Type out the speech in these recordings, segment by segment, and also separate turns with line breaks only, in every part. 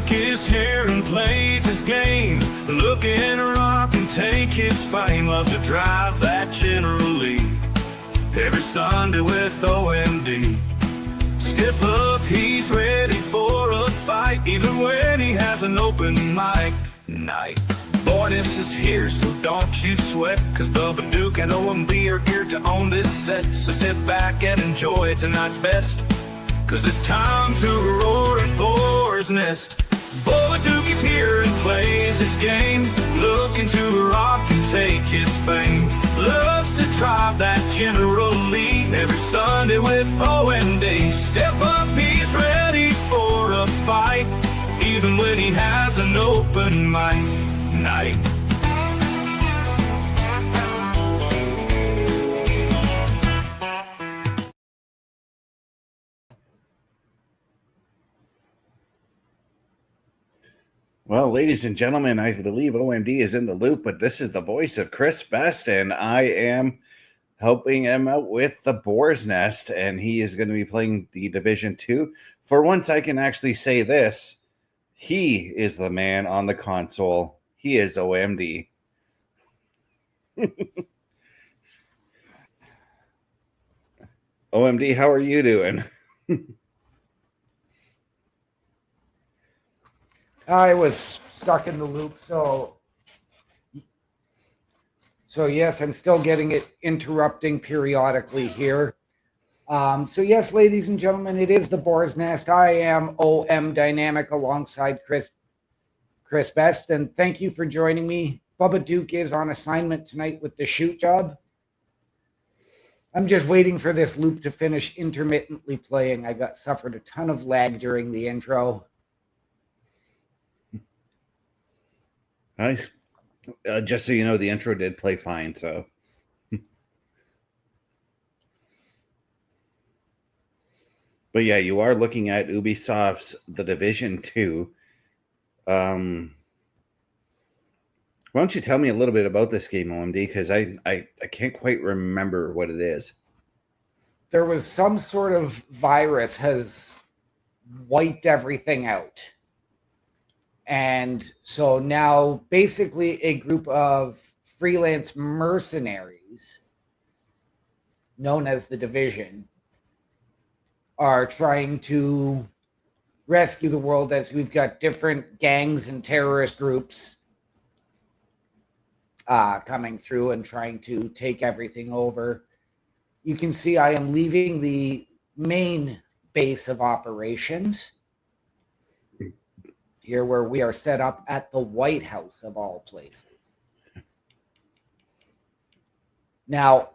Duke is here and plays his game. Looking to rock and take his fame. Loves to drive that General Lee every Sunday with OMD. Step up, he's ready for a fight, even when he has an open mic night. Boyness is here, so don't you sweat, cause Bubba Duke and OMB are here to own this set. So sit back and enjoy tonight's best, cause it's time to roar at Boar's Nest. Bubba Duke is here and plays his game, looking to rock and take his fame. Loves to drive that General Lee every Sunday with OMD. Step up, he's ready for a fight, even when he has an open mic night.
Well, ladies and gentlemen, I believe OMD is in the loop, but this is the voice of Chris Best, and I am helping him out with the Boar's Nest, and he is going to be playing the Division 2. For once, I can actually say this. He is the man on the console. He is OMD. OMD, how are you doing?
I was stuck in the loop, so yes, I'm still getting it interrupting periodically here. So yes, ladies and gentlemen, it is the Boar's Nest. I am OM Dynamic alongside Chris Best, and thank you for joining me. Bubba Duke is on assignment tonight with the shoot job. I'm just waiting for this loop to finish intermittently playing. I suffered a ton of lag during the intro.
Nice. Just so you know, the intro did play fine, so. But yeah, you are looking at Ubisoft's The Division 2. Why don't you tell me a little bit about this game, OMD? Because I can't quite remember what it is.
There was some sort of virus has wiped everything out. And so now basically a group of freelance mercenaries known as the Division are trying to rescue the world, as we've got different gangs and terrorist groups coming through and trying to take everything over. You can see I am leaving the main base of operations here, where we are set up at the White House of all places. Now,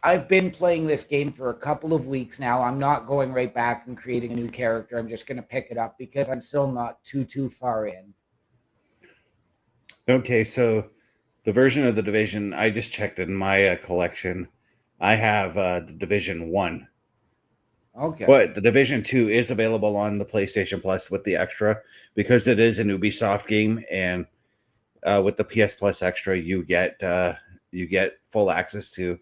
I've been playing this game for a couple of weeks now. I'm not going right back and creating a new character. I'm just going to pick it up because I'm still not too far in.
Okay, so the version of the Division, I just checked in my collection. I have the Division 1.
Okay.
But the Division 2 is available on the PlayStation Plus with the extra, because it is an Ubisoft game, and with the PS Plus extra, you get full access to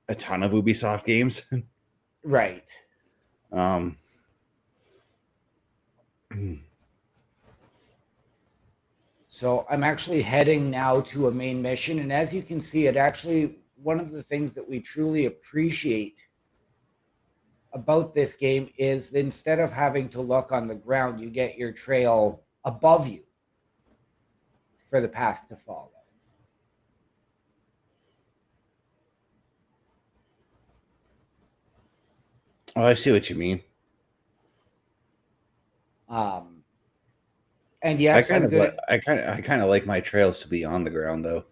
a ton of Ubisoft games.
Right. So I'm actually heading now to a main mission, and as you can see, it actually, one of the things that we truly appreciate about this game is, instead of having to look on the ground, you get your trail above you for the path to follow.
Oh, I see what you mean.
And yes,
I kind of like my trails to be on the ground, though.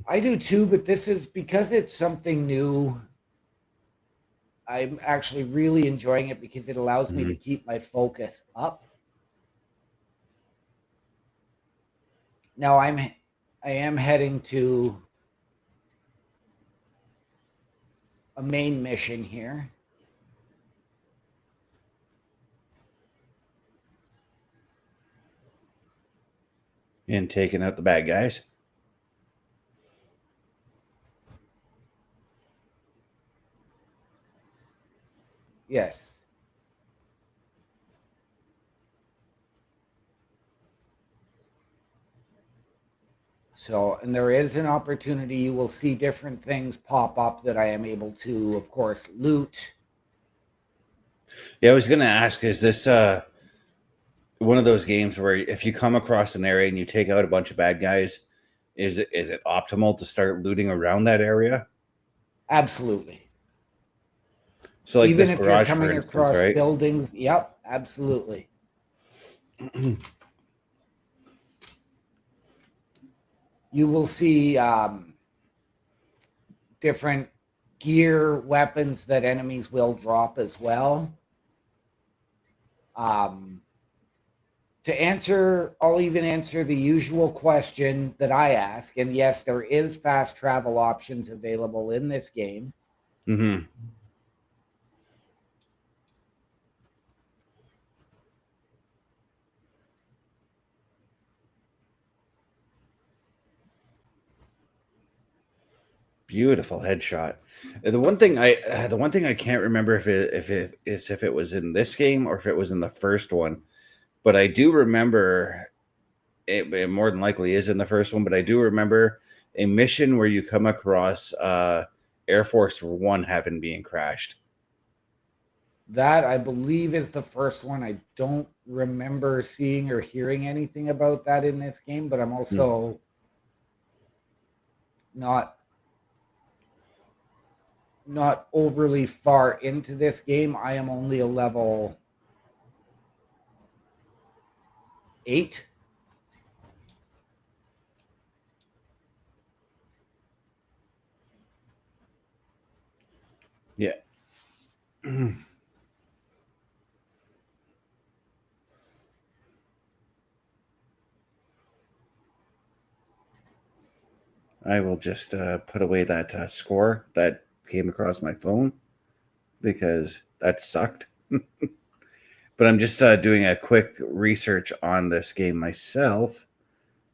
I do too, but this is because it's something new. I'm actually really enjoying it because it allows me to keep my focus up. Now I am heading to a main mission here.
And taking out the bad guys.
Yes. So, and there is an opportunity. You will see different things pop up that I am able to, of course, loot.
Yeah, I was going to ask, is this one of those games where if you come across an area and you take out a bunch of bad guys, is it optimal to start looting around that area?
Absolutely.
So like
Even
this
if you're
garage, for
coming
instance,
across
right?
buildings, yep, absolutely. You will see different gear, weapons that enemies will drop as well. I'll even answer the usual question that I ask. And yes, there is fast travel options available in this game.
Mm-hmm. Beautiful headshot. The one thing I can't remember if it was in this game or if it was in the first one, but I do remember it more than likely is in the first one. But I do remember a mission where you come across Air Force One having being crashed.
That I believe is the first one. I don't remember seeing or hearing anything about that in this game, but I'm also not overly far into this game. I am only a level 8.
Yeah. I will just put away that score that came across my phone because that sucked. But I'm just doing a quick research on this game myself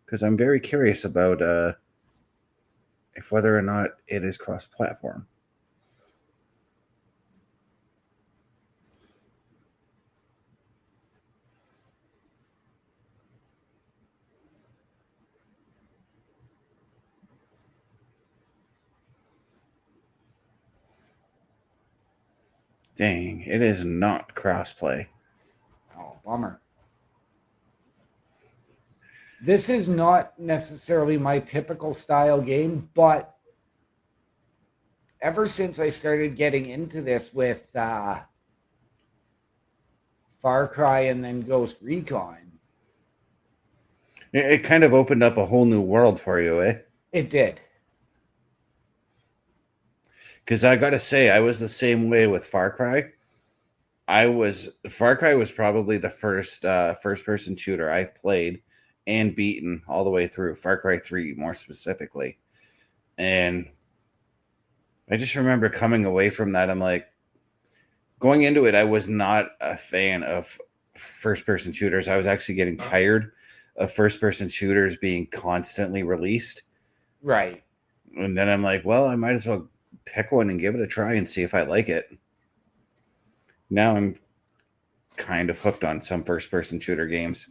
because I'm very curious about if whether or not it is cross-platform. Dang, it is not crossplay.
Oh, bummer. This is not necessarily my typical style game, but ever since I started getting into this with Far Cry and then Ghost Recon,
It kind of opened up a whole new world for you, eh?
it did.
Because I got to say, I was the same way with Far Cry. Far Cry was probably the first person shooter I've played and beaten all the way through. Far Cry 3 more specifically. And I just remember coming away from that, I'm like, going into it, I was not a fan of first person shooters. I was actually getting tired of first person shooters being constantly released.
Right.
And then I'm like, well, I might as well pick one and give it a try and see if I like it. Now I'm kind of hooked on some first person shooter games.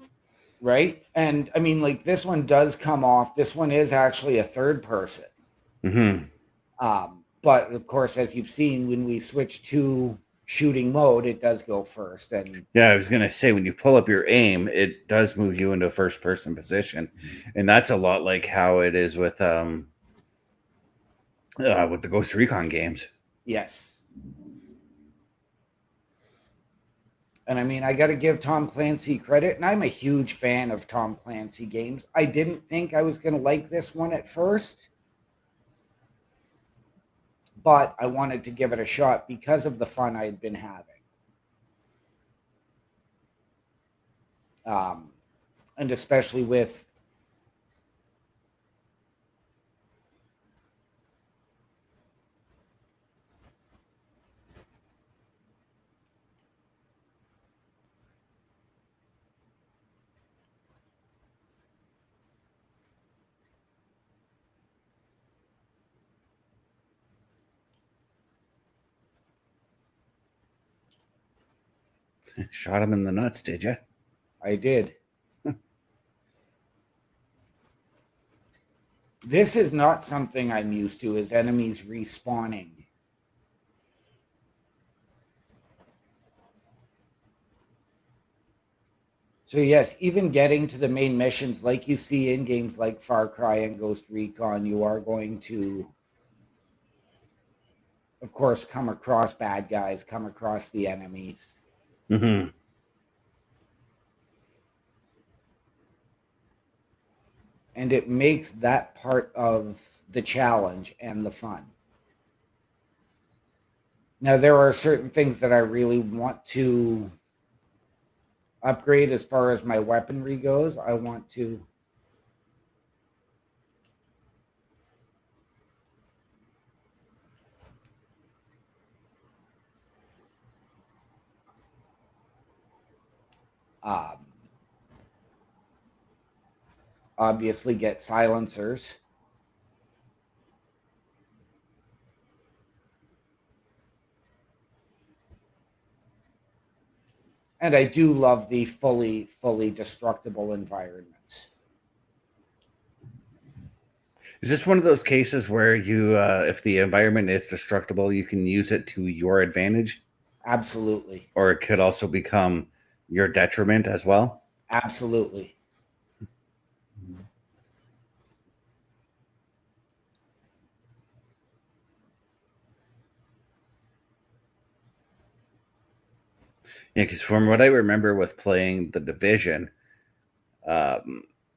Right. And I mean, like, this one does come off. This one is actually a third person.
Mm-hmm.
But of course, as you've seen, when we switch to shooting mode, it does go first. And
Yeah, I was gonna say when you pull up your aim, it does move you into a first person position, and that's a lot like how it is with the Ghost Recon games.
yes. And I mean, I got to give Tom Clancy credit, and I'm a huge fan of Tom Clancy games. I didn't think I was going to like this one at first, but I wanted to give it a shot because of the fun I had been having. And especially with
Shot him in the nuts, did you?
I did. This is not something I'm used to, is enemies respawning. So yes, even getting to the main missions like you see in games like Far Cry and Ghost Recon, you are going to, of course, come across bad guys, come across the enemies.
Mm-hmm.
And it makes that part of the challenge and the fun. Now, there are certain things that I really want to upgrade as far as my weaponry goes. I want to obviously get silencers. And I do love the fully destructible environments.
Is this one of those cases where you, if the environment is destructible, you can use it to your advantage?
Absolutely.
Or it could also become your detriment as well?
Absolutely.
Yeah, because from what I remember with playing The Division,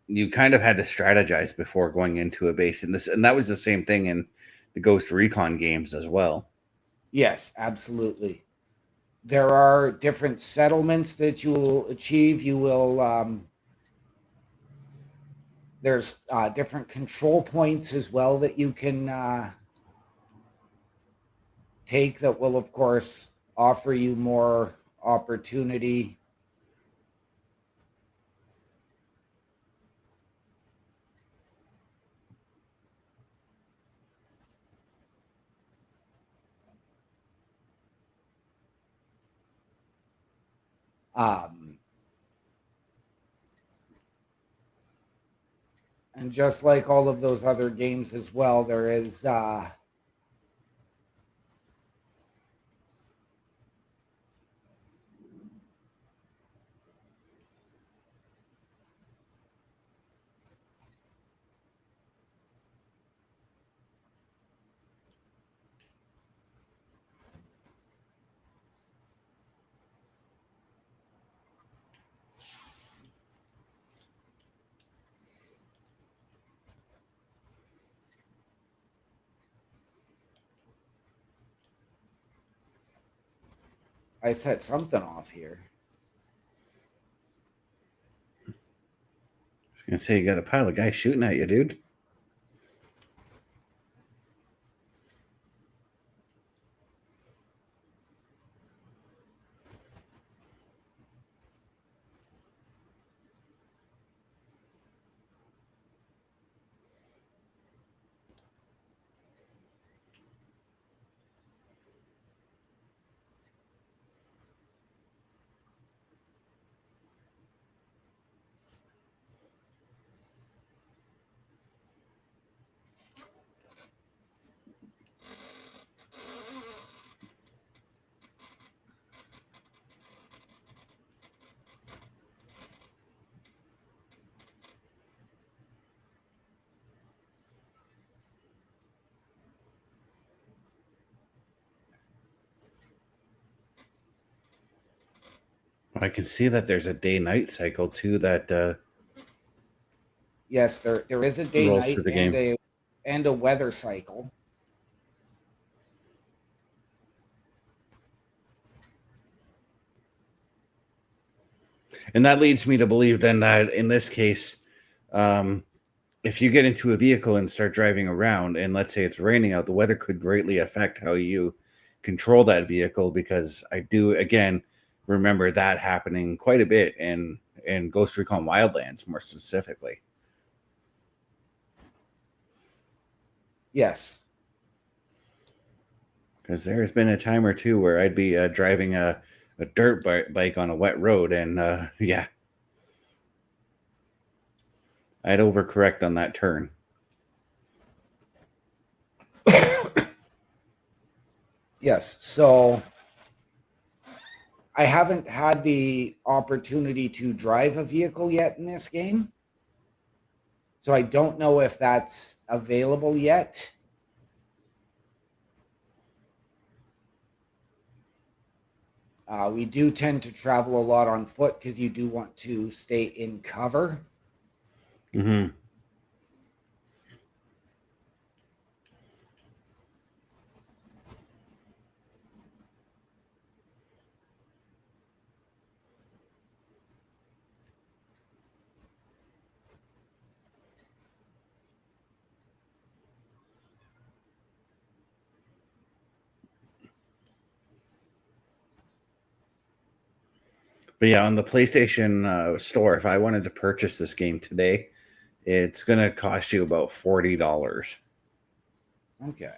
you kind of had to strategize before going into a base, and that was the same thing in the Ghost Recon games as well.
Yes, absolutely. There are different settlements that you will achieve. You will there's different control points as well that you can take that will, of course, offer you more opportunity. And just like all of those other games as well, there is I set something off here.
I was gonna say you got a pile of guys shooting at you, dude. I can see that there's a day-night cycle too that
Yes, there is a day
rolls
night
through the game.
and a weather cycle.
And that leads me to believe then that in this case, if you get into a vehicle and start driving around, and let's say it's raining out, the weather could greatly affect how you control that vehicle. Because I do again remember that happening quite a bit in Ghost Recon Wildlands, more specifically.
Yes.
Because there's been a time or two where I'd be driving a dirt bike on a wet road, and yeah, I'd overcorrect on that turn.
Yes. So I haven't had the opportunity to drive a vehicle yet in this game. So I don't know if that's available yet. We do tend to travel a lot on foot because you do want to stay in cover.
Mm-hmm. But yeah, on the PlayStation store, if I wanted to purchase this game today, it's going to cost you about $40.
Okay.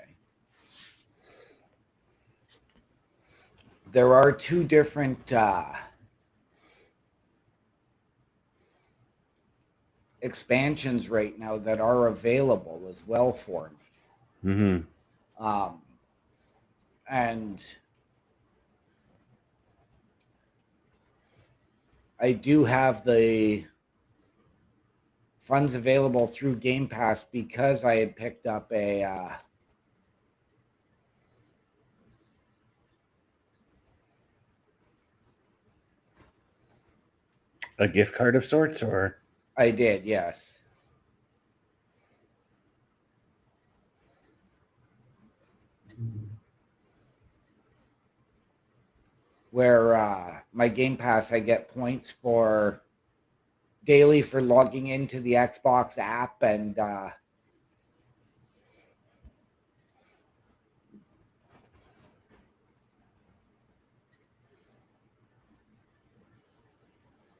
There are two different expansions right now that are available as well for me.
Mm-hmm.
And I do have the funds available through Game Pass because I had picked up
A gift card of sorts, or?
I did, yes. Where my Game Pass, I get points for daily for logging into the Xbox app and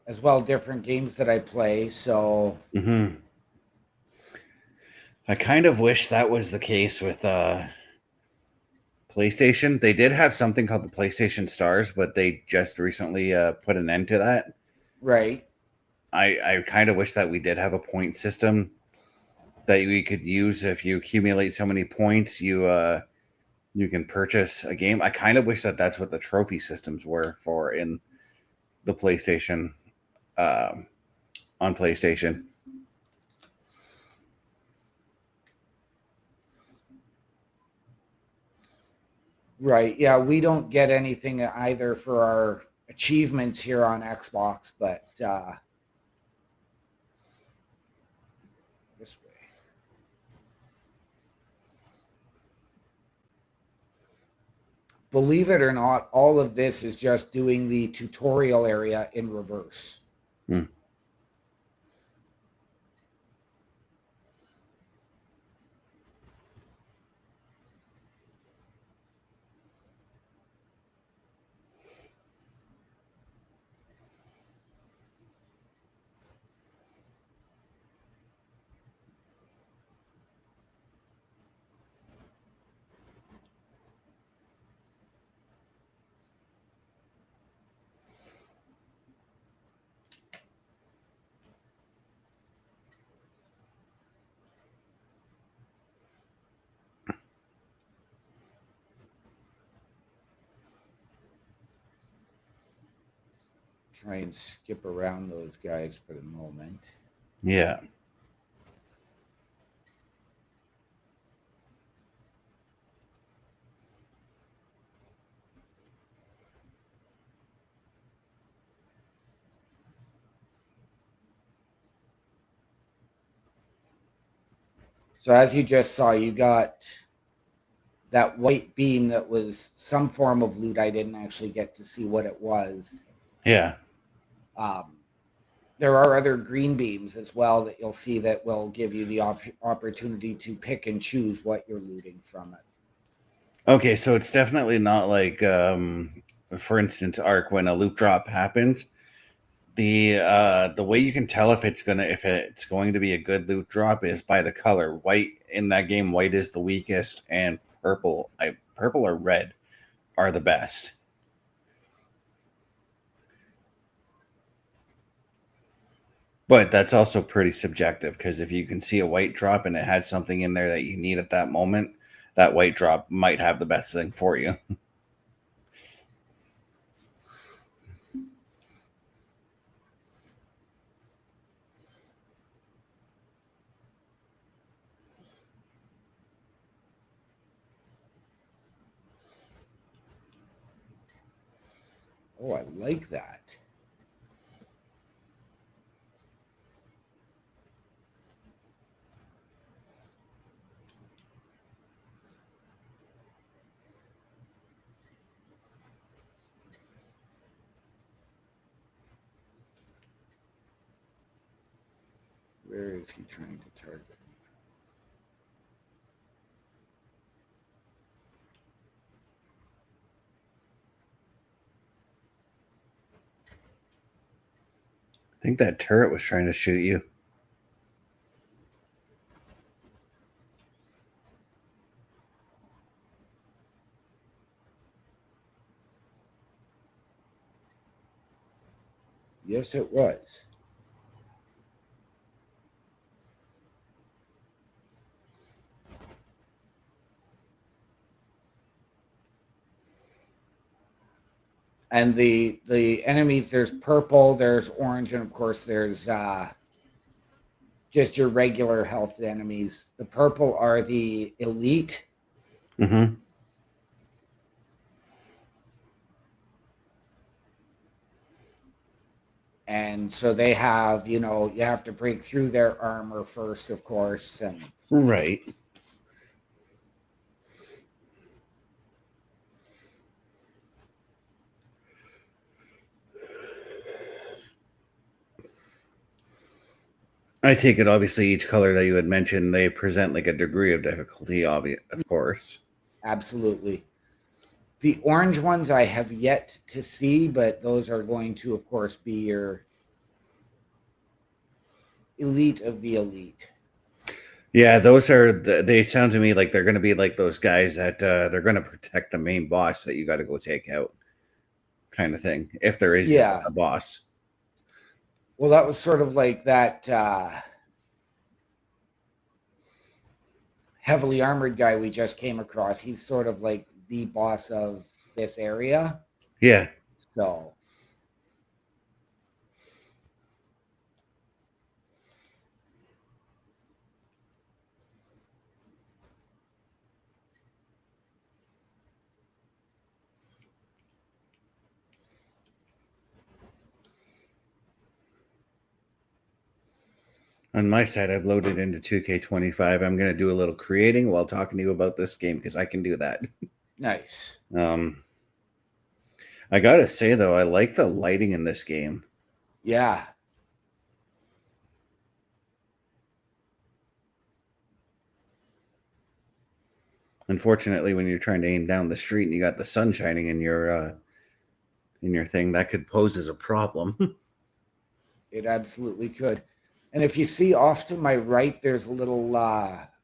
as well different games that I play. So
Mm-hmm. I kind of wish that was the case with PlayStation. They did have something called the PlayStation Stars, but they just recently put an end to that.
right.
I kind of wish that we did have a point system that we could use. If you accumulate so many points, you can purchase a game. I kind of wish that that's what the trophy systems were for in the PlayStation, um, on PlayStation.
Right. Yeah, we don't get anything either for our achievements here on Xbox, but this way. Believe it or not, all of this is just doing the tutorial area in reverse.
Hmm.
Try and skip around those guys for the moment.
Yeah.
So as you just saw, you got that white beam that was some form of loot. I didn't actually get to see what it was.
Yeah.
Um, there are other green beams as well that you'll see that will give you the opportunity to pick and choose what you're looting from it.
Okay, so it's definitely not like, for instance, Ark, when a loop drop happens. The way you can tell if it's going to be a good loot drop is by the color. White in that game, white is the weakest, and purple or red are the best. But that's also pretty subjective, because if you can see a white drop and it has something in there that you need at that moment, that white drop might have the best thing for you.
Oh, I like that. Where is he trying to target?
I think that turret was trying to shoot you.
Yes, it was. And the enemies, there's purple, there's orange, and of course there's just your regular health enemies. The purple are the elite.
Mm-hmm.
And so they have, you have to break through their armor first, of course. And
Right. I take it, obviously, each color that you had mentioned, they present like a degree of difficulty, of course.
absolutely. The orange ones I have yet to see, but those are going to, of course, be your elite of the elite.
Yeah, those are, they sound to me like they're going to be like those guys that they're going to protect the main boss that you got to go take out, kind of thing, if there is
Yeah.
a boss.
Well, that was sort of like that heavily armored guy we just came across. He's sort of like the boss of this area.
Yeah.
So
On my side, I've loaded into 2K25. I'm going to do a little creating while talking to you about this game because I can do that.
nice.
I gotta say though, I like the lighting in this game.
Yeah.
Unfortunately, when you're trying to aim down the street and you got the sun shining in your thing, that could pose as a problem.
It absolutely could. And if you see off to my right, there's a little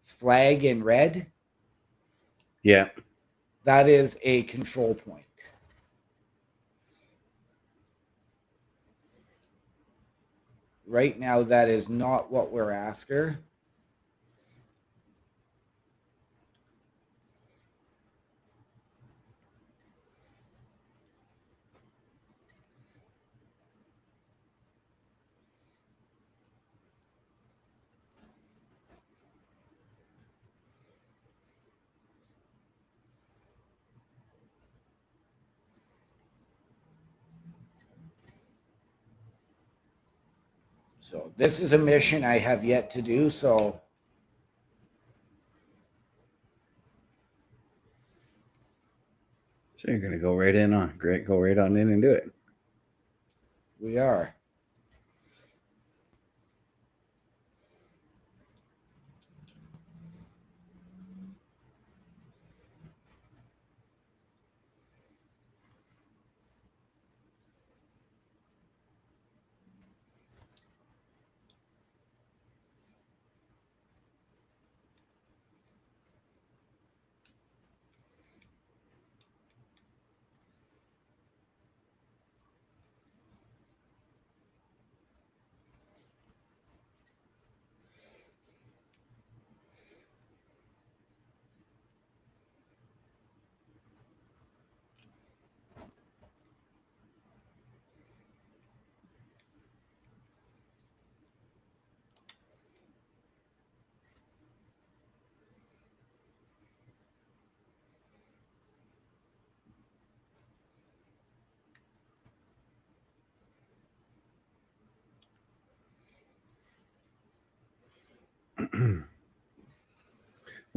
flag in red.
Yeah.
That is a control point. Right now, that is not what we're after. So this is a mission I have yet to do. So
you're gonna go right in on great, go right on in and do it.
we are.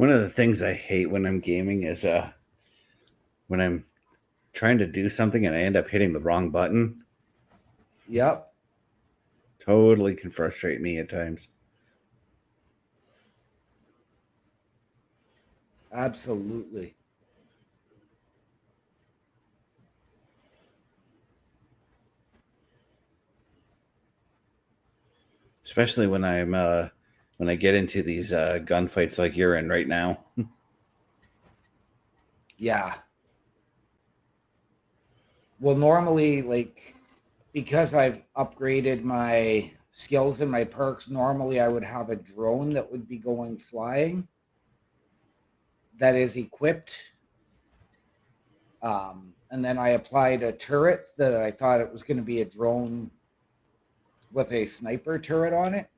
One of the things I hate when I'm gaming is when I'm trying to do something and I end up hitting the wrong button.
Yep.
Totally can frustrate me at times.
Absolutely.
Especially when I get into these gunfights like you're in right now.
Yeah. Well, normally, like, because I've upgraded my skills and my perks, normally I would have a drone that would be going flying that is equipped. And then I applied a turret that I thought it was going to be a drone with a sniper turret on it,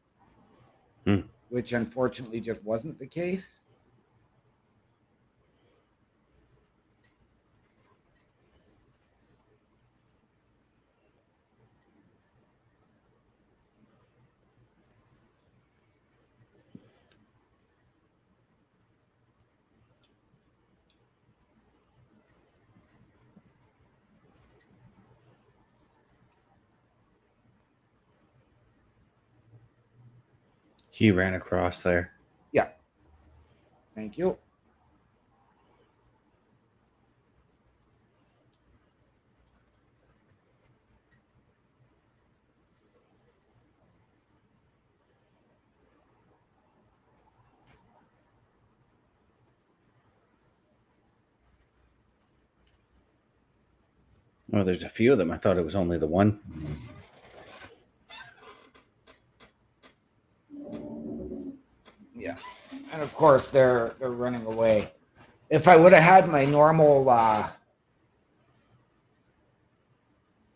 which unfortunately just wasn't the case.
He ran across there.
Yeah. Thank you.
Oh, there's a few of them. I thought it was only the one.
Yeah. And of course they're running away. If I would have had my normal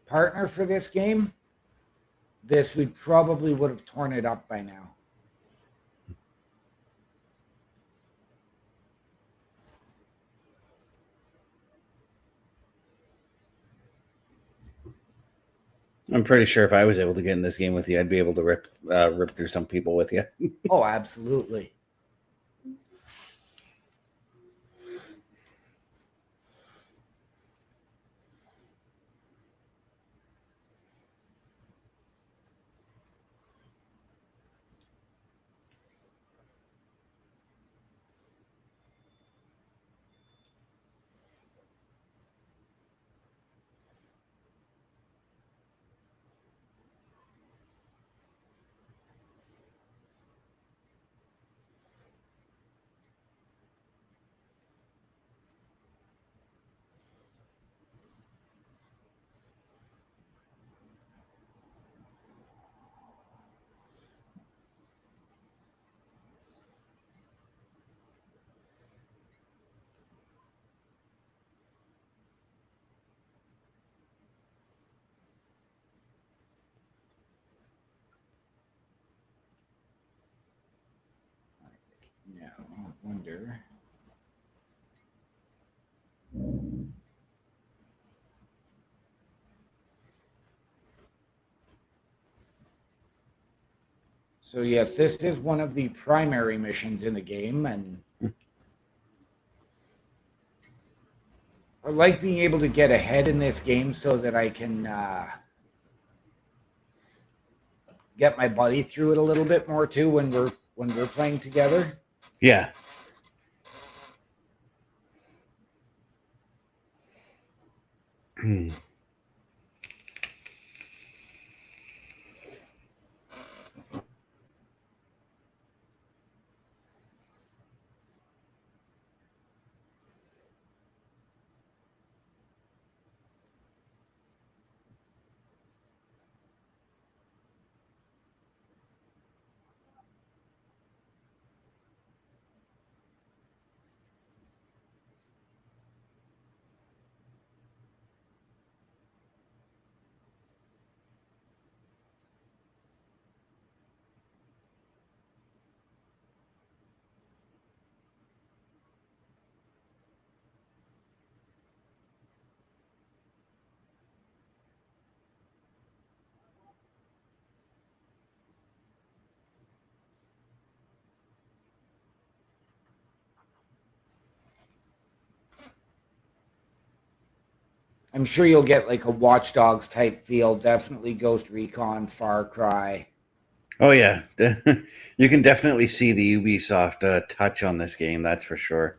partner for this game, this we probably would have torn it up by now.
I'm pretty sure if I was able to get in this game with you, I'd be able to rip through some people with you.
Oh, absolutely. Now, I wonder. So yes, this is one of the primary missions in the game, and I like being able to get ahead in this game so that I can get my buddy through it a little bit more too when we're playing together.
Yeah.
I'm sure you'll get like a Watch Dogs type feel. Definitely Ghost Recon, Far Cry.
Oh yeah, you can definitely see the Ubisoft touch on this game. That's for sure.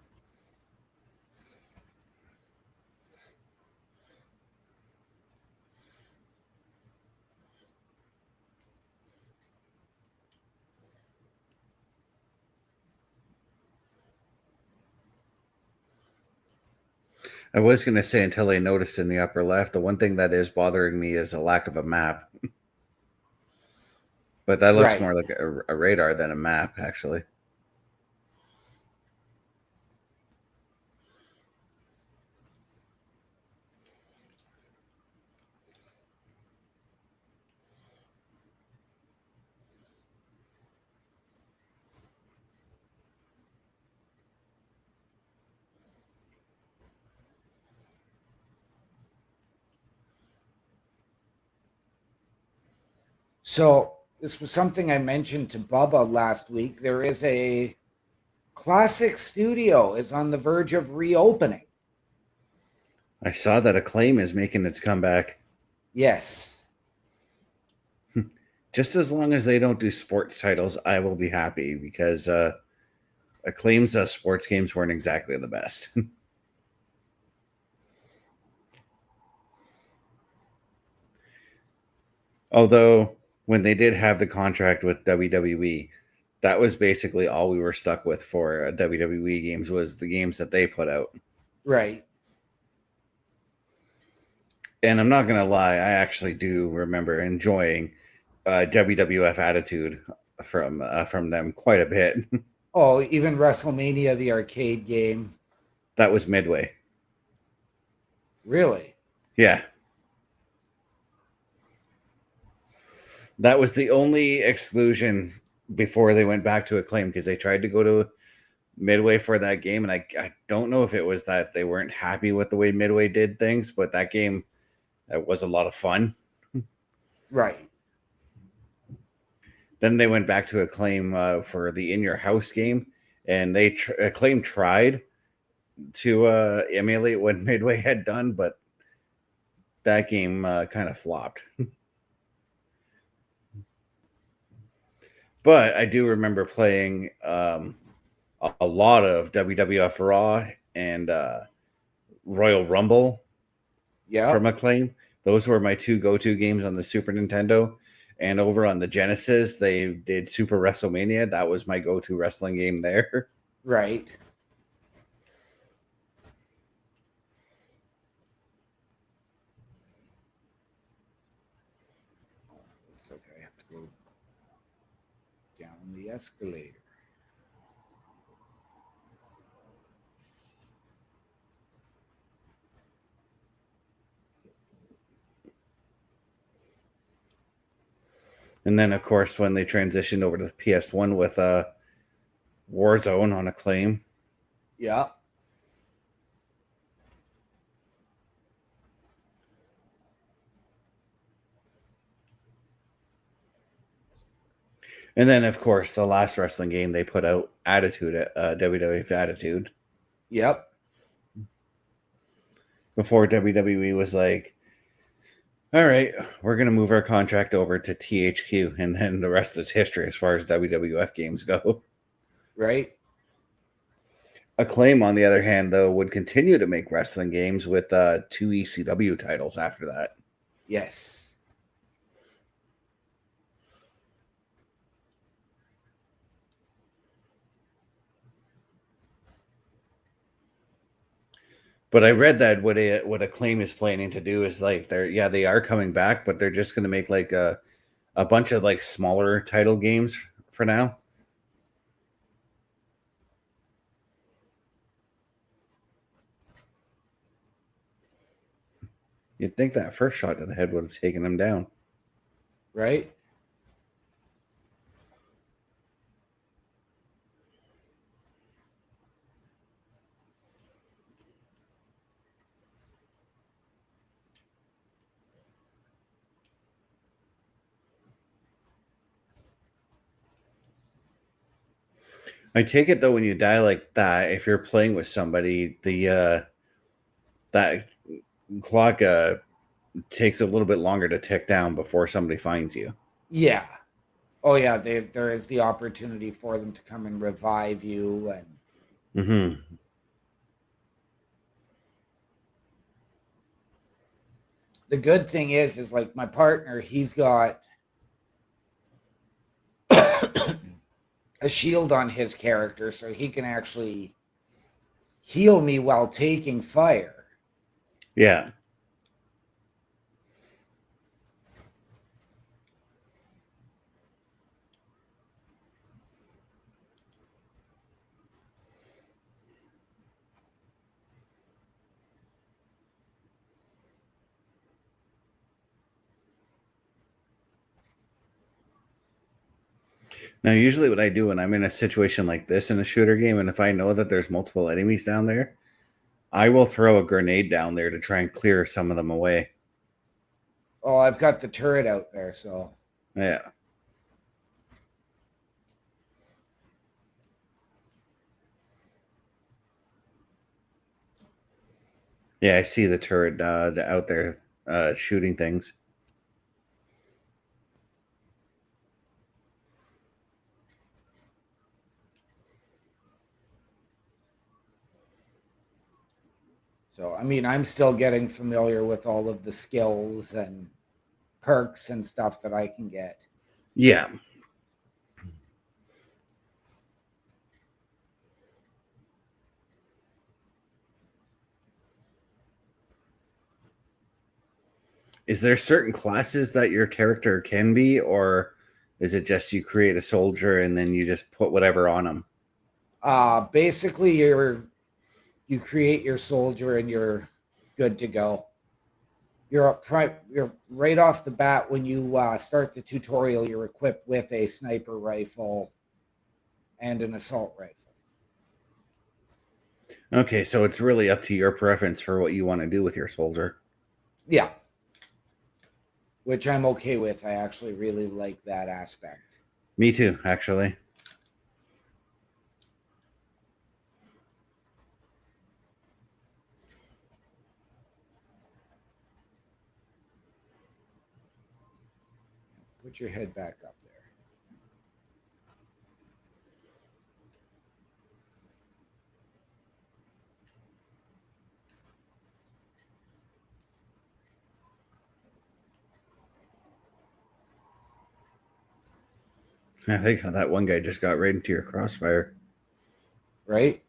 I was going to say until I noticed in the upper left, the one thing that is bothering me is a lack of a map. But that looks
Right.
more like a radar than a map, actually.
So this was something I mentioned to Bubba last week. There is a classic studio is on the verge of reopening.
I saw that Acclaim is making its comeback.
Yes.
Just as long as they don't do sports titles, I will be happy because Acclaim's sports games weren't exactly the best. Although, when they did have the contract with WWE, that was basically all we were stuck with for WWE games was the games that they put out.
Right.
And I'm not gonna lie, I actually do remember enjoying WWF Attitude from them quite a bit.
Oh, even WrestleMania, the arcade game.
That was Midway.
Really?
Yeah, that was the only exclusion before they went back to Acclaim because they tried to go to Midway for that game, and I don't know if it was that they weren't happy with the way Midway did things, but that game was a lot of fun.
Right.
Then they went back to Acclaim for the In Your House game, and Acclaim tried to emulate what Midway had done, but that game kind of flopped. But I do remember playing a lot of WWF Raw and Royal Rumble
Yeah.
from Acclaim. Those were my two go-to games on the Super Nintendo. And over on the Genesis, they did Super WrestleMania. That was my go-to wrestling game there.
Right. Looks like I have to go down the escalator.
And then, of course, when they transitioned over to the PS1 with Warzone on Acclaim.
Yeah.
And then, of course, the last wrestling game they put out, Attitude, WWF Attitude,
Yep.
before WWE was like, all right, we're going to move our contract over to THQ. And then the rest is history as far as WWF games go.
Right.
Acclaim, on the other hand, though, would continue to make wrestling games with two ECW titles after that.
Yes.
But I read that what Acclaim is planning to do is like they are coming back, but they're just going to make like a bunch of like smaller title games for now. You'd think that first shot to the head would have taken him down.
Right.
I take it though, when you die like that, if you're playing with somebody, the that clock takes a little bit longer to tick down before somebody finds you.
Yeah. Oh yeah, there is the opportunity for them to come and revive you. And
Mm-hmm.
the good thing is like my partner, he's got a shield on his character, so he can actually heal me while taking fire.
Yeah. Now, usually what I do when I'm in a situation like this in a shooter game, and if I know that there's multiple enemies down there, I will throw a grenade down there to try and clear some of them away.
Oh, I've got the turret out there, so
Yeah. Yeah, I see the turret out there shooting things.
I mean, I'm still getting familiar with all of the skills and perks and stuff that I can get.
Yeah. Is there certain classes that your character can be, or is it just you create a soldier and then you just put whatever on them?
Basically, you create your soldier and you're good to go. You're right off the bat when you start the tutorial. You're equipped with a sniper rifle and an assault rifle.
Okay, so it's really up to your preference for what you want to do with your soldier.
Yeah, which I'm okay with. I actually really like that aspect.
Me too, actually.
Put your head back up there.
I think how that one guy just got right into your crossfire.
Right?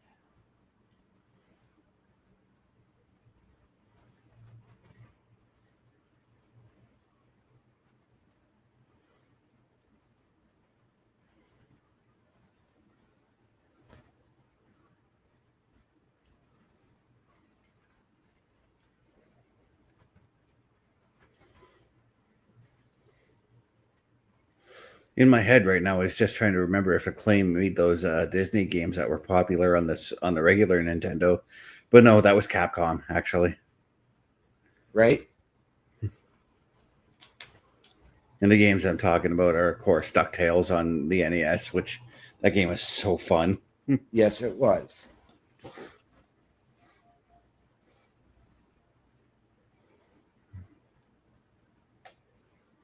In my head right now, I was just trying to remember if Acclaim made those Disney games that were popular on the regular Nintendo, but no, that was Capcom actually.
Right?
And the games I'm talking about are, of course, DuckTales on the NES, which that game was so fun.
Yes, it was.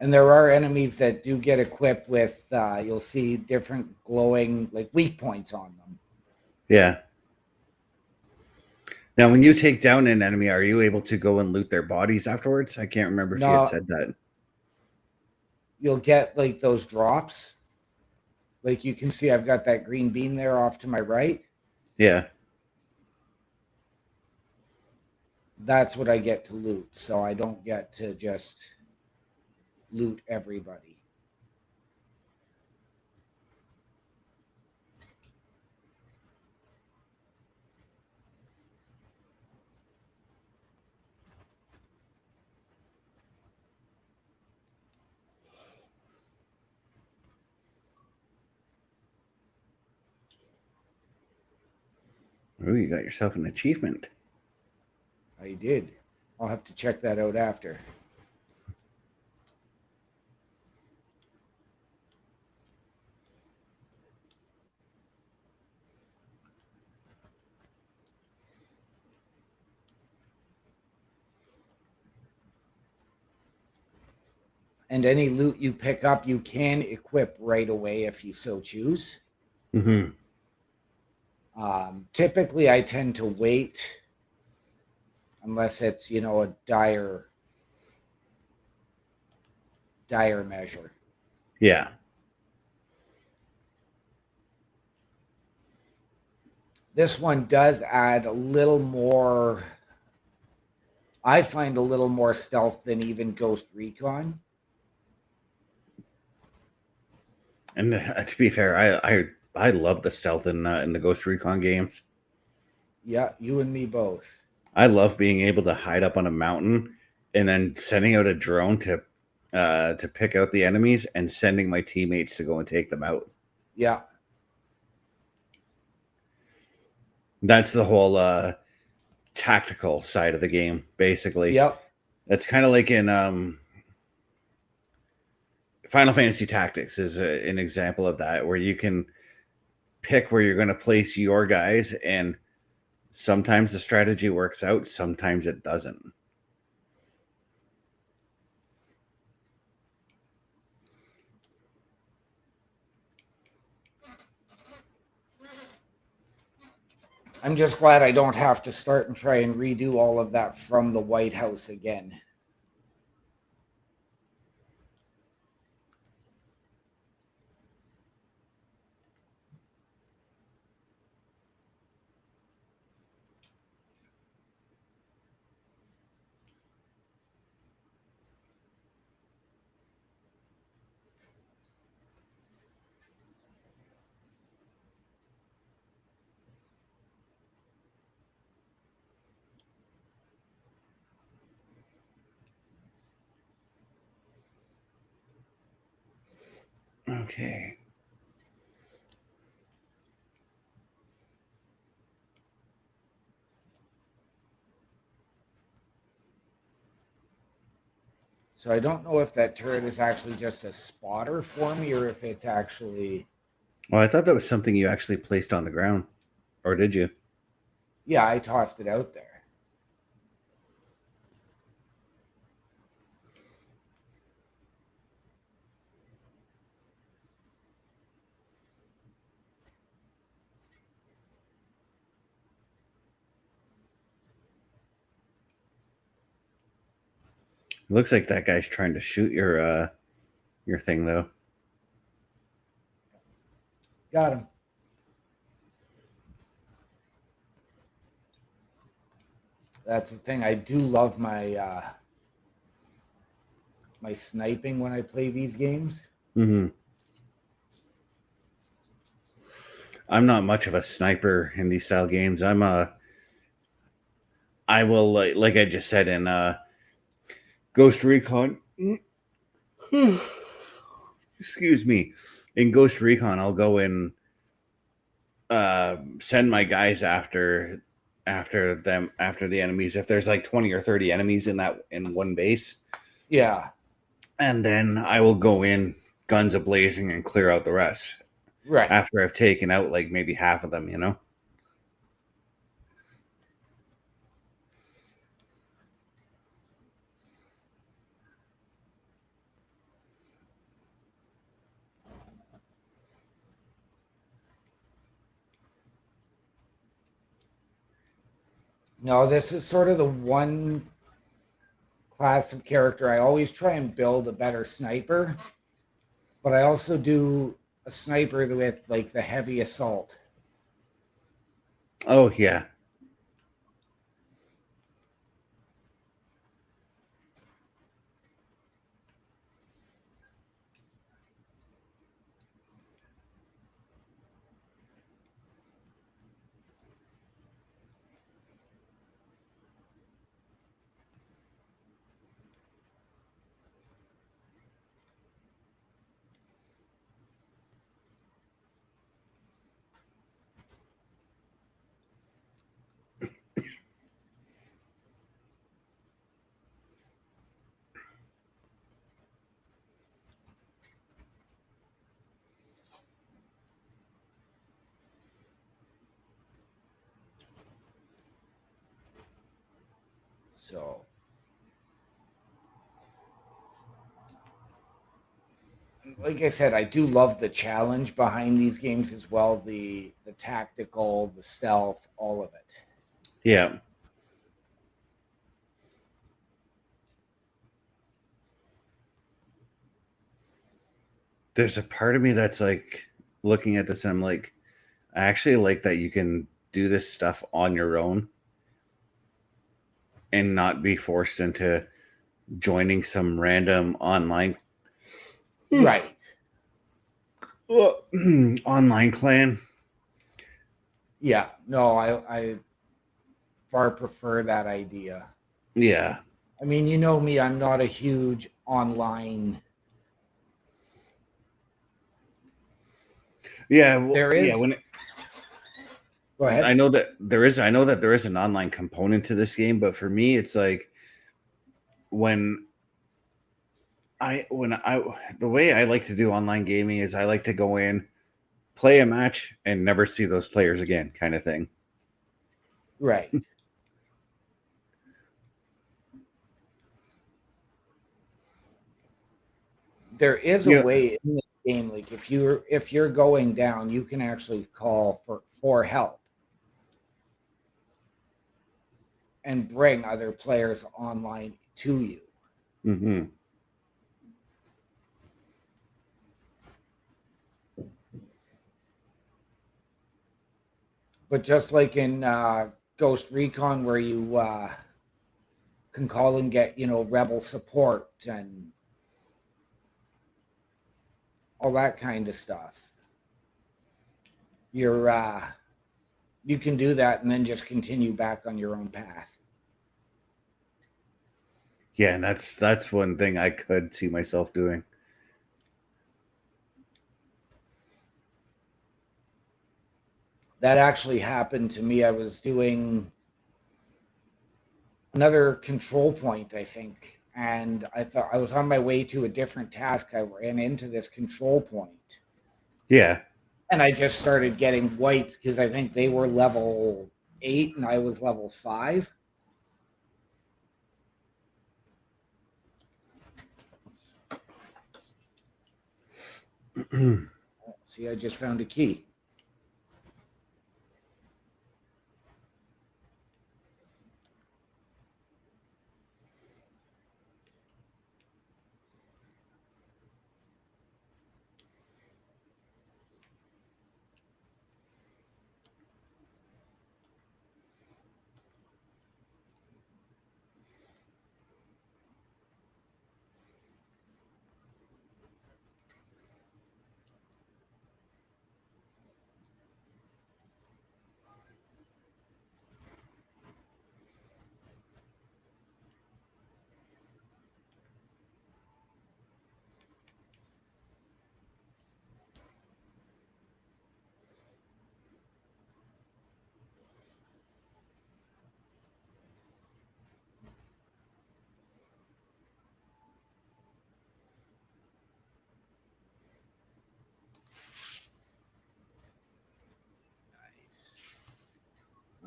And there are enemies that do get equipped with, you'll see different glowing, like weak points on them.
Yeah. Now, when you take down an enemy, are you able to go and loot their bodies afterwards? I can't remember if you had
No,
said that.
you'll get like those drops. Like you can see, I've got that green beam there off to my right.
Yeah.
That's what I get to loot. So I don't get to just loot everybody.
Oh, you got yourself an achievement.
I did. I'll have to check that out after. And any loot you pick up, you can equip right away if you so choose.
Mm-hmm.
Typically, I tend to wait unless it's, a dire measure.
Yeah.
This one does add a little more. I find a little more stealth than even Ghost Recon.
And to be fair, I love the stealth in the Ghost Recon games.
Yeah, you and me both.
I love being able to hide up on a mountain and then sending out a drone to pick out the enemies and sending my teammates to go and take them out.
Yeah.
That's the whole tactical side of the game, basically.
Yep.
It's kind of like in Final Fantasy Tactics is an example of that, where you can pick where you're going to place your guys, and sometimes the strategy works out, sometimes it doesn't.
I'm just glad I don't have to start and try and redo all of that from the White House again.
Okay.
So I don't know if that turret is actually just a spotter for me or if it's actually.
Well, I thought that was something you actually placed on the ground. Or did you?
Yeah, I tossed it out there.
It looks like that guy's trying to shoot your thing, though.
Got him. That's the thing. I do love my my sniping when I play these games.
Mm-hmm. I'm not much of a sniper in these style games. I will like I just said in Ghost Recon. Excuse me. In Ghost Recon, I'll go and send my guys after the enemies. If there's like 20 or 30 enemies in one base,
Yeah.
and then I will go in guns a blazing and clear out the rest
Right.
after I've taken out like maybe half of them.
No, this is sort of the one class of character. I always try and build a better sniper, but I also do a sniper with like the heavy assault.
Oh yeah.
So like I said, I do love the challenge behind these games as well. The tactical, the stealth, all of it.
Yeah. There's a part of me that's like looking at this and I'm like, I actually like that you can do this stuff on your own and not be forced into joining some random online
Right.
online clan.
Yeah. No, I far prefer that idea.
Yeah.
I mean, you know me, I'm not a huge online.
Yeah. Well,
There is.
yeah.
Go ahead.
I know that there is an online component to this game, but for me, it's like when the way I like to do online gaming is I like to go in, play a match, and never see those players again, kind of thing.
Right. There is a way in this game, like if you're going down, you can actually call for help and bring other players online to you.
Mm-hmm.
But just like in Ghost Recon, where you can call and get, rebel support and all that kind of stuff, you can do that and then just continue back on your own path.
Yeah, and that's one thing I could see myself doing.
That actually happened to me. I was doing another control point, I think, and I thought I was on my way to a different task. I ran into this control point.
Yeah.
And I just started getting wiped because I think they were level 8 and I was level 5. See, I just found a key.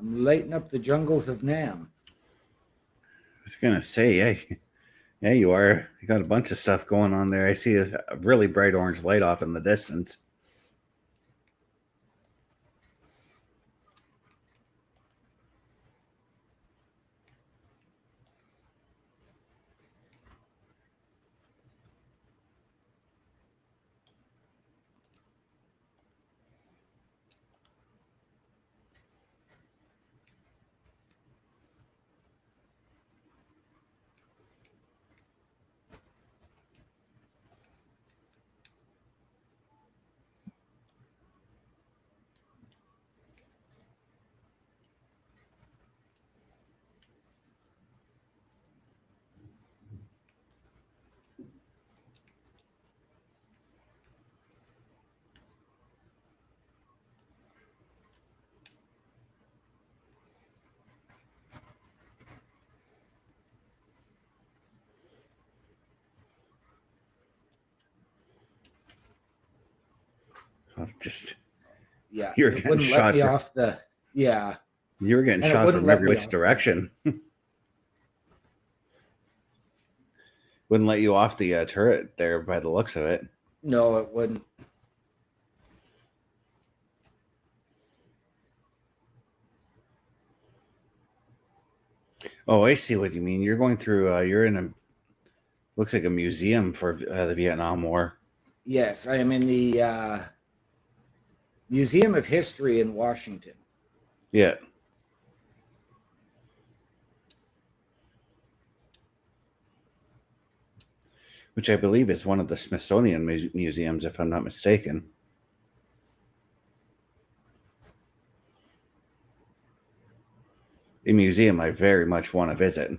I'm lighting up the jungles of Nam.
I was gonna say, yeah, you are. You got a bunch of stuff going on there. I see a really bright orange light off in the distance. Just
Yeah,
you're
it
getting
wouldn't let
shot
me
from
off the. Yeah,
you were getting
and it
shot
wouldn't
from
let
every
me
which
off.
direction. Wouldn't let you off the turret there by the looks of it.
No, it wouldn't.
Oh, I see what you mean. You're going through. You're in a looks like a museum for the Vietnam War.
Yes, I am in the Museum of History in Washington.
Yeah. Which I believe is one of the Smithsonian museums, if I'm not mistaken. A museum I very much want to visit.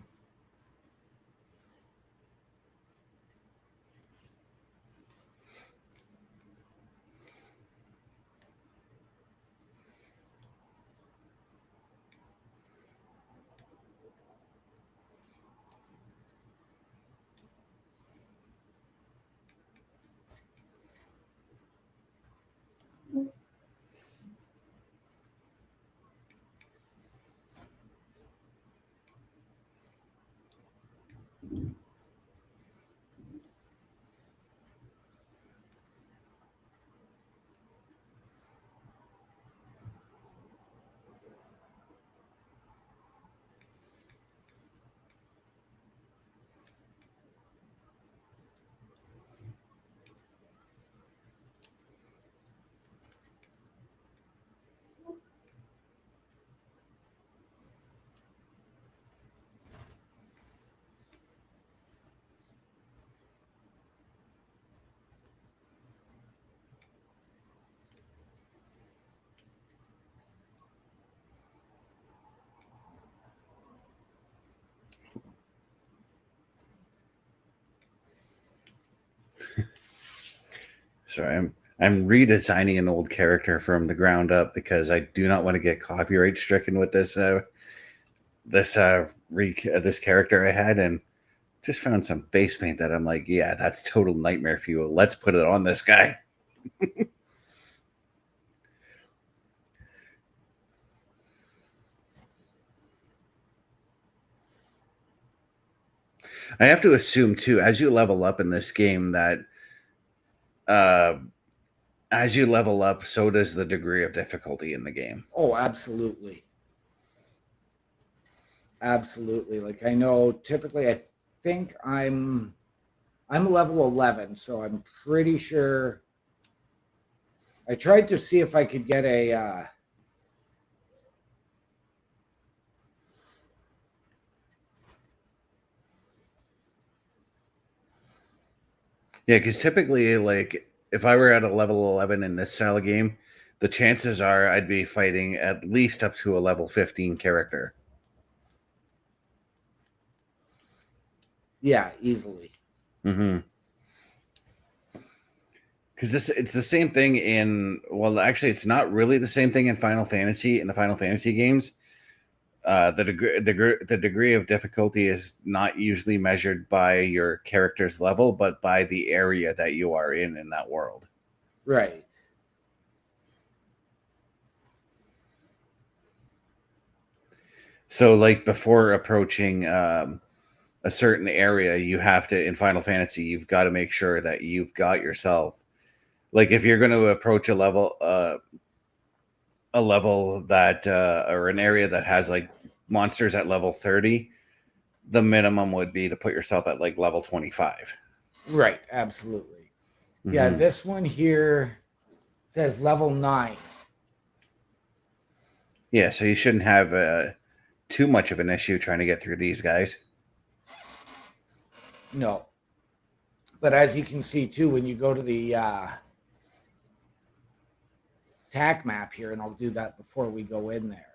Sorry, I'm redesigning an old character from the ground up because I do not want to get copyright stricken with this character I had, and just found some face paint that I'm like, yeah, that's total nightmare fuel. Let's put it on this guy. I have to assume too, as you level up in this game, that uh, as you level up, so does the degree of difficulty in the game.
Oh, absolutely. Absolutely. Like I know typically I think I'm level 11, so I'm pretty sure I tried to see if I could get a
Yeah, because typically, like, if I were at a level 11 in this style of game, the chances are I'd be fighting at least up to a level 15 character.
yeah, easily.
Mm-hmm. Because it's the same thing in, well, actually, it's not really the same thing in Final Fantasy, in the Final Fantasy games. The degree of difficulty is not usually measured by your character's level, but by the area that you are in that world.
Right.
So, like before approaching a certain area, you have to, in Final Fantasy, you've got to make sure that you've got yourself, like if you're going to approach a level that or an area that has like monsters at level 30, the minimum would be to put yourself at like level 25.
Right, absolutely.
Mm-hmm.
Yeah, this one here says level 9.
Yeah, so you shouldn't have too much of an issue trying to get through these guys.
No. But as you can see too, when you go to the tack map here, and I'll do that before we go in there.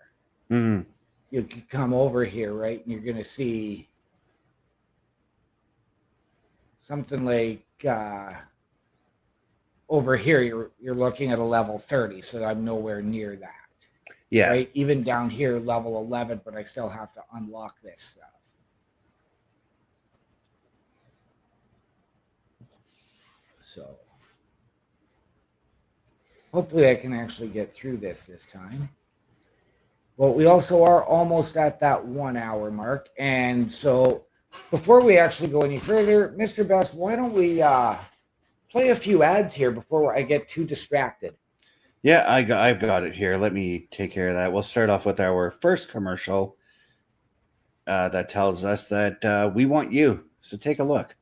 Mm-hmm.
You can come over here, right? And you're going to see something like over here, you're looking at a level 30, so I'm nowhere near that.
Yeah.
Right? Even down here, level 11, but I still have to unlock this stuff. So hopefully I can actually get through this time. Well, we also are almost at that 1 hour mark. And so before we actually go any further, Mr. Best, why don't we play a few ads here before I get too distracted.
Yeah, I've got it here. Let me take care of that. We'll start off with our first commercial that tells us that we want you. So take a look.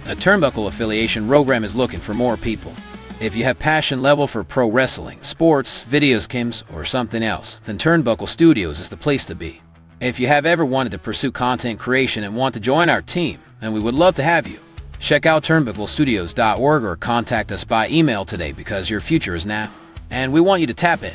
A Turnbuckle affiliation program is looking for more people. If you have passion level for pro wrestling, sports, video games, or something else, then Turnbuckle Studios is the place to be. If you have ever wanted to pursue content creation and want to join our team, then we would love to have you. Check out turnbucklestudios.org or contact us by email today because your future is now, and we want you to tap in.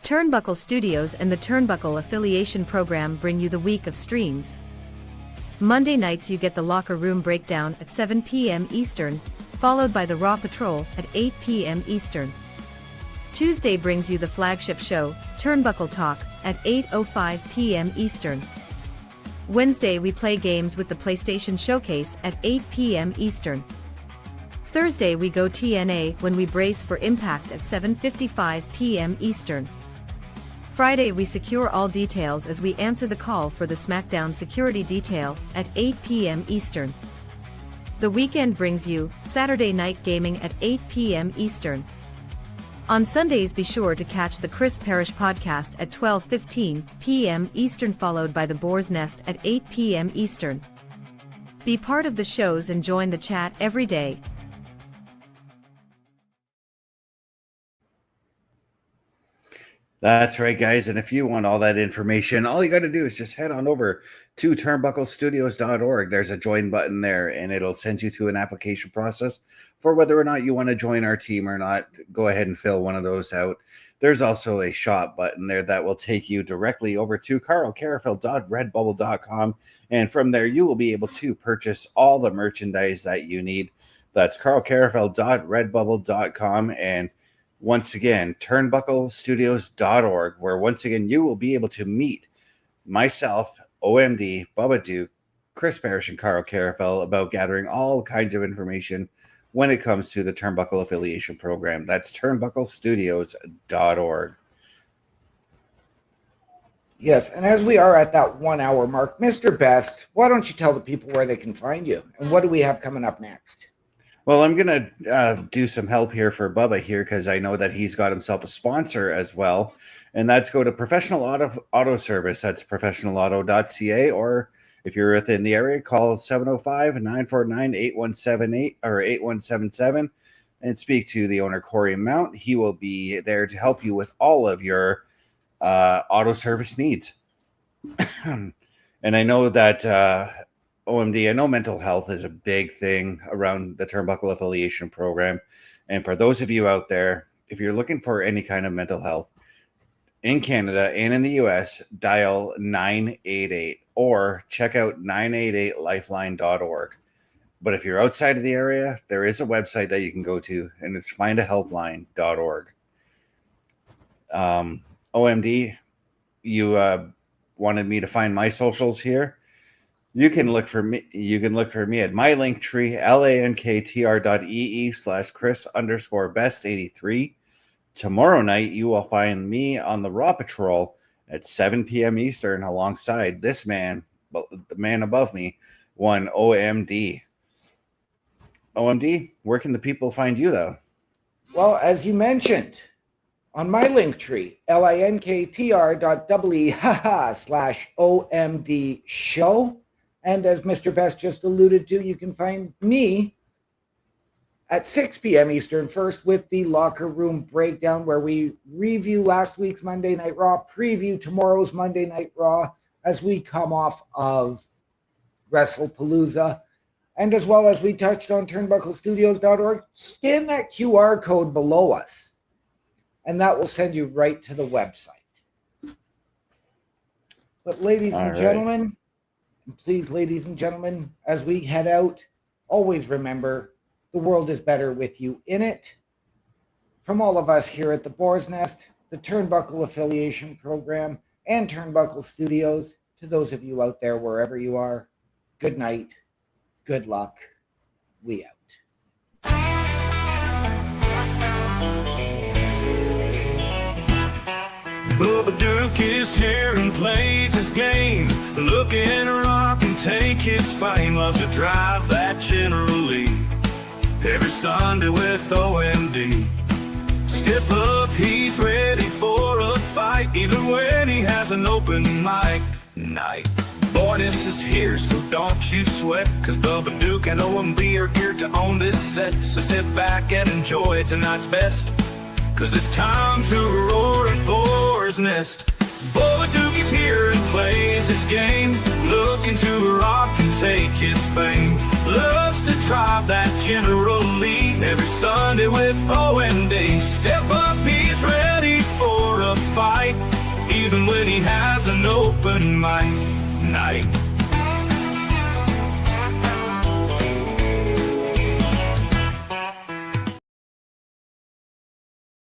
Turnbuckle Studios and the Turnbuckle Affiliation Program bring you the week of streams. Monday nights you get the Locker Room Breakdown at 7 p.m. Eastern, followed by the Raw Patrol at 8 p.m. Eastern. Tuesday brings you the flagship show, Turnbuckle Talk, at 8:05 p.m. Eastern. Wednesday we play games with the PlayStation Showcase at 8 p.m. Eastern. Thursday we go TNA when we brace for Impact at 7:55 p.m. Eastern. Friday we secure all details as we answer the call for the SmackDown security detail at 8 p.m. Eastern. The weekend brings you Saturday Night Gaming at 8 p.m. Eastern. On Sundays be sure to catch the Chris Parrish podcast at 12:15 p.m. Eastern, followed by the Boar's Nest at 8 p.m. Eastern. Be part of the shows and join the chat every day.
That's right, guys. And if you want all that information, all you got to do is just head on over to turnbucklestudios.org. There's a join button there, and it'll send you to an application process for whether or not you want to join our team or not. Go ahead and fill one of those out. There's also a shop button there that will take you directly over to carlcarafel.redbubble.com. And from there, you will be able to purchase all the merchandise that you need. That's carlcarafel.redbubble.com. And once again, turnbucklestudios.org, where once again you will be able to meet myself, OMD, Bubba Duke, Chris Parrish, and Carl Carafel about gathering all kinds of information when it comes to the Turnbuckle Affiliation Program. That's turnbucklestudios.org.
Yes, and as we are at that 1 hour mark, Mr. Best, why don't you tell the people where they can find you? And what do we have coming up next?
Well, I'm going to do some help here for Bubba here because I know that he's got himself a sponsor as well. And that's go to Professional Auto Service. That's professionalauto.ca. Or if you're within the area, call 705-949-8178 or 8177 and speak to the owner, Corey Mount. He will be there to help you with all of your auto service needs. And I know that OMD, I know mental health is a big thing around the Turnbuckle Affiliation Program. And for those of you out there, if you're looking for any kind of mental health in Canada and in the US, dial 988 or check out 988lifeline.org. But if you're outside of the area, there is a website that you can go to, and it's findahelpline.org. OMD, you wanted me to find my socials here. You can look for me. You can look for me at my link tree, lanktr.ee/Chris_best83. Tomorrow night, you will find me on the Raw Patrol at 7 p.m. Eastern alongside this man, the man above me, one OMD. OMD, where can the people find you, though?
Well, as you mentioned, on my link tree, linktr.ee/OMD show. And as Mr. Best just alluded to, you can find me at 6 p.m. Eastern first with the Locker Room Breakdown, where we review last week's Monday Night Raw, preview tomorrow's Monday Night Raw as we come off of WrestlePalooza. And as well as we touched on turnbucklestudios.org, scan that QR code below us, and that will send you right to the website. But ladies and gentlemen, please, ladies and gentlemen, as we head out, always remember, the world is better with you in it. From all of us here at the Boar's Nest, the Turnbuckle Affiliation Program, and Turnbuckle Studios, to those of you out there wherever you are, good night, good luck, we out.
Bubba Duke is here and plays his game. Looking to rock and take his fame. Loves to drive that General Lee every Sunday with OMD. Step up, he's ready for a fight, even when he has an open mic night. Boyness is here, so don't you sweat, cause Bubba Duke and OMB are here to own this set. So sit back and enjoy tonight's best, cause it's time to roar at Boar's Nest. Bubba Duke is here and plays his game, looking to rock and take his fame. Loves to drive that General Lee every Sunday with OMD. Step up, he's ready for a fight, even when he has an open mic night.